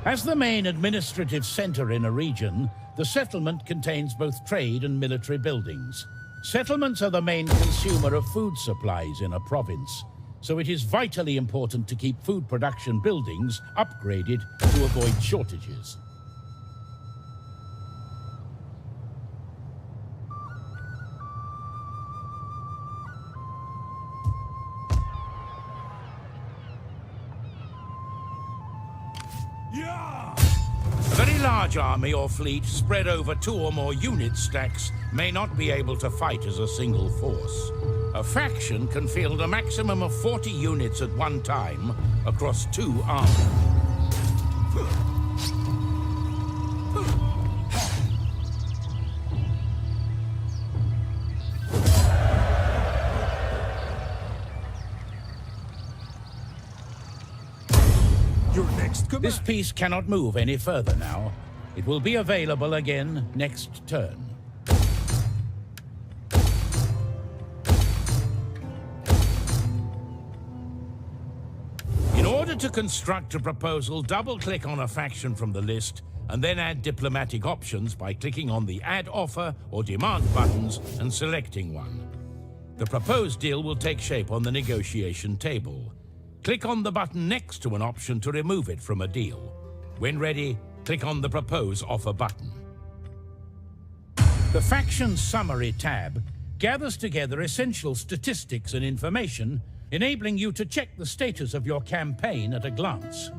As the main administrative center in a region, the settlement contains both trade and military buildings. Settlements are the main consumer of food supplies in a province, so it is vitally important to keep food production buildings upgraded to avoid shortages. A very large army or fleet spread over 2 or more unit stacks may not be able to fight as a single force. A faction can field a maximum of 40 units at one time across 2 armies. This piece cannot move any further now. It will be available again next turn. In order to construct a proposal, double-click on a faction from the list and then add diplomatic options by clicking on the Add Offer or Demand buttons and selecting one. The proposed deal will take shape on the negotiation table. Click on the button next to an option to remove it from a deal. When ready, click on the Propose Offer button. The Faction Summary tab gathers together essential statistics and information, enabling you to check the status of your campaign at a glance.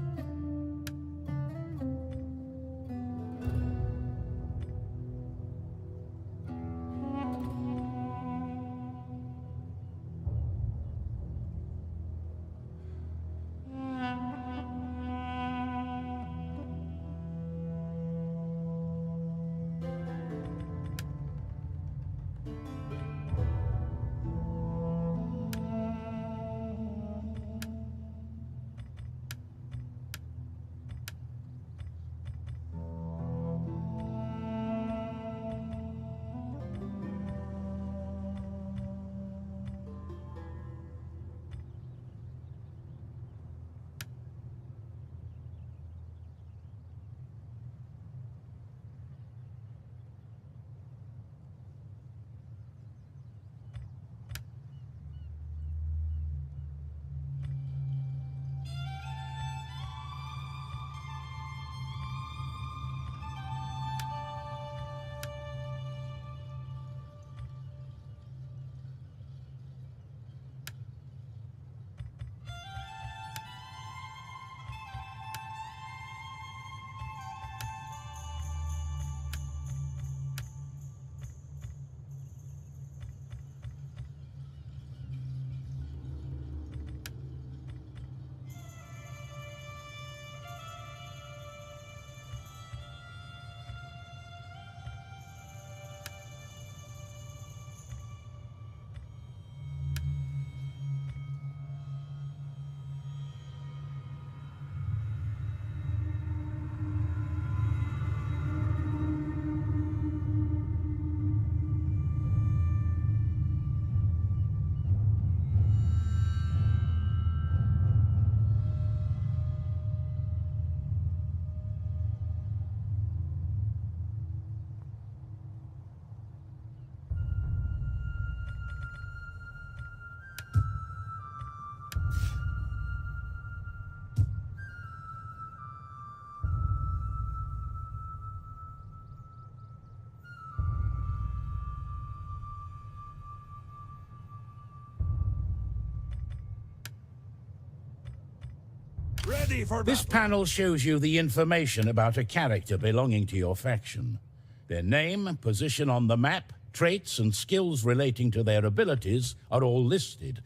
This panel shows you the information about a character belonging to your faction. Their name, position on the map, traits and skills relating to their abilities are all listed,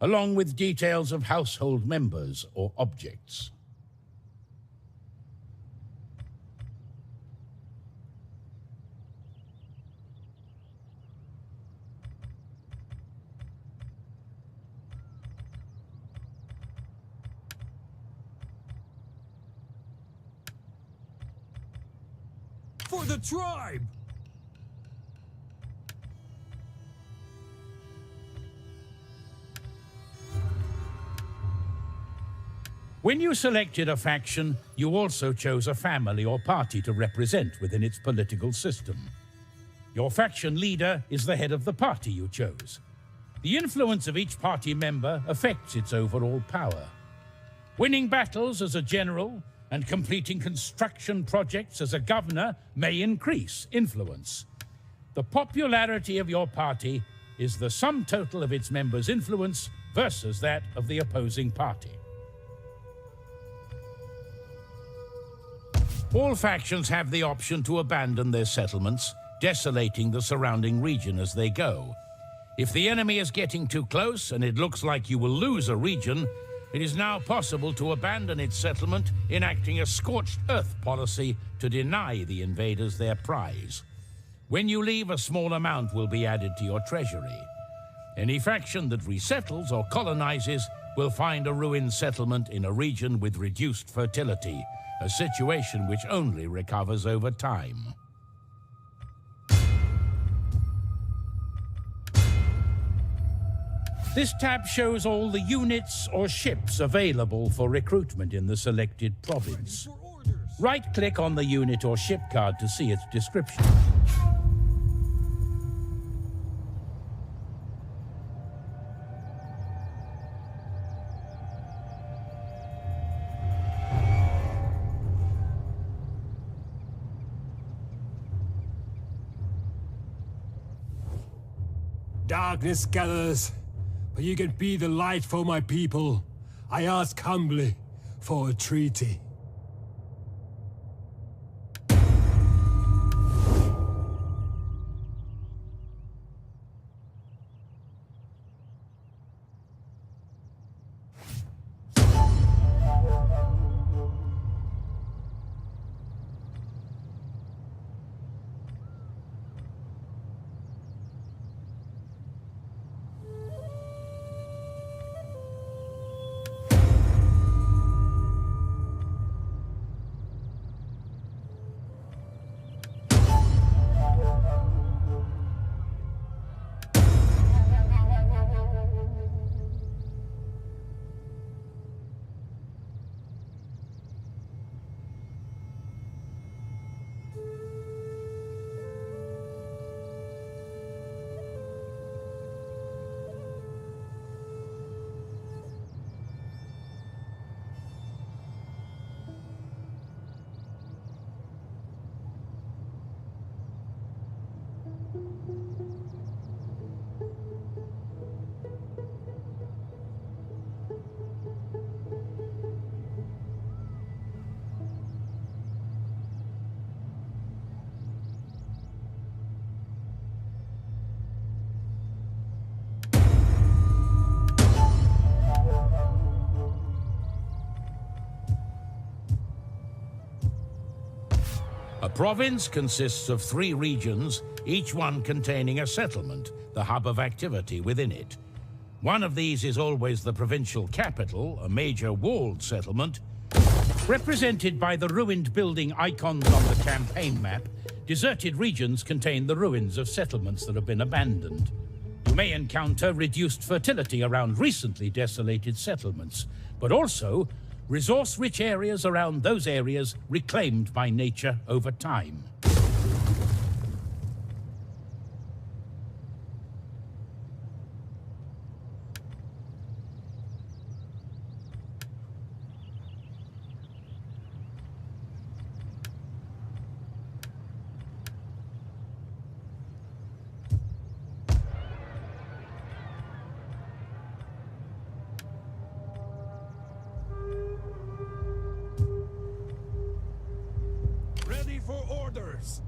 along with details of household members or objects. For the tribe! When you selected a faction, you also chose a family or party to represent within its political system. Your faction leader is the head of the party you chose. The influence of each party member affects its overall power. Winning battles as a general and completing construction projects as a governor may increase influence. The popularity of your party is the sum total of its members' influence versus that of the opposing party. All factions have the option to abandon their settlements, desolating the surrounding region as they go. If the enemy is getting too close and it looks like you will lose a region, it is now possible to abandon its settlement, enacting a scorched earth policy to deny the invaders their prize. When you leave, a small amount will be added to your treasury. Any faction that resettles or colonizes will find a ruined settlement in a region with reduced fertility, a situation which only recovers over time. This tab shows all the units or ships available for recruitment in the selected province. Right-click on the unit or ship card to see its description. Darkness gathers, but you can be the light for my people. I ask humbly for a treaty. A province consists of 3 regions, each one containing a settlement, the hub of activity within it. One of these is always the provincial capital, a major walled settlement. Represented by the ruined building icons on the campaign map, deserted regions contain the ruins of settlements that have been abandoned. You may encounter reduced fertility around recently desolated settlements, but also resource-rich areas around those areas reclaimed by nature over time. Ready for orders!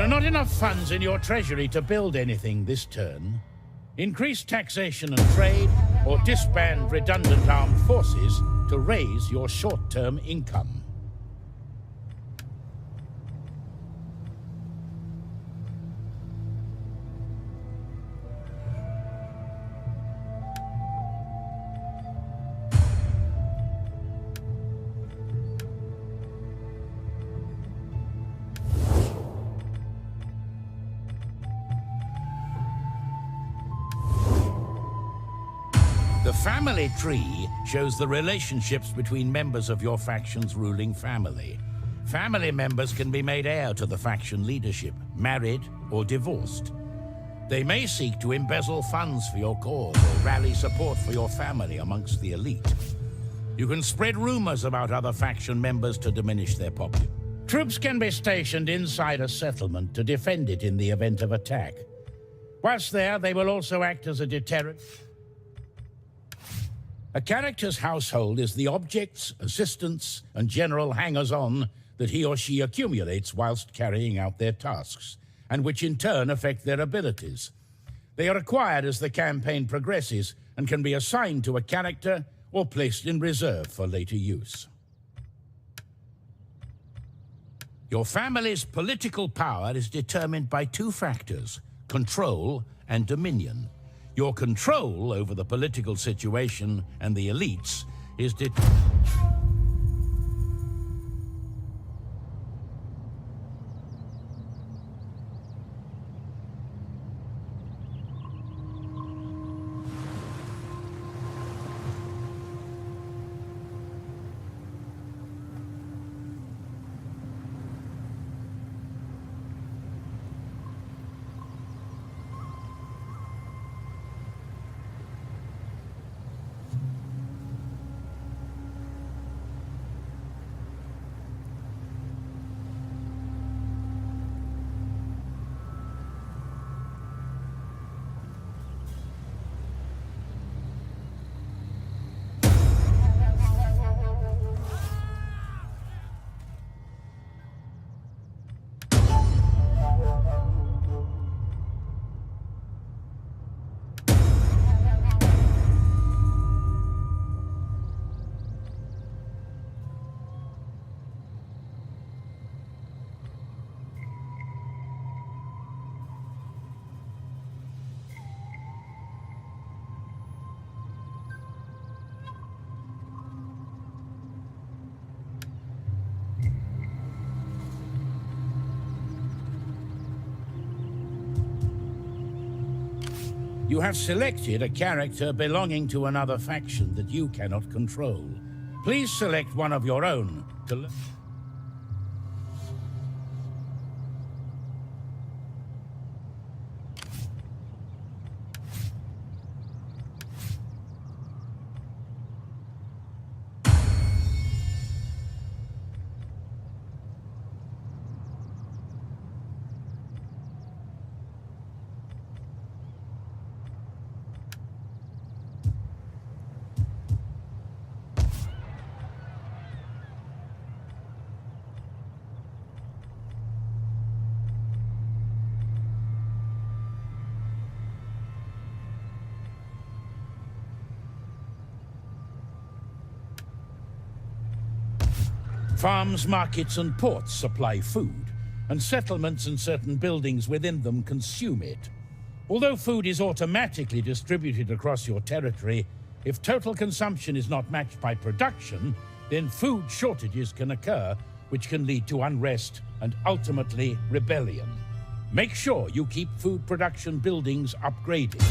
are not enough funds in your treasury to build anything this turn. Increase taxation and trade, or disband redundant armed forces to raise your short-term income. The family tree shows the relationships between members of your faction's ruling family. Family members can be made heir to the faction leadership, married or divorced. They may seek to embezzle funds for your cause or rally support for your family amongst the elite. You can spread rumors about other faction members to diminish their popularity. Troops can be stationed inside a settlement to defend it in the event of attack. Whilst there, they will also act as a deterrent. A character's household is the objects, assistants, and general hangers-on that he or she accumulates whilst carrying out their tasks, and which in turn affect their abilities. They are acquired as the campaign progresses and can be assigned to a character or placed in reserve for later use. Your family's political power is determined by two factors: control and dominion. Your control over the political situation and the elites is You have selected a character belonging to another faction that you cannot control. Please select one of your own to... Farms, markets, and ports supply food, and settlements and certain buildings within them consume it. Although food is automatically distributed across your territory, if total consumption is not matched by production, then food shortages can occur, which can lead to unrest and ultimately rebellion. Make sure you keep food production buildings upgraded.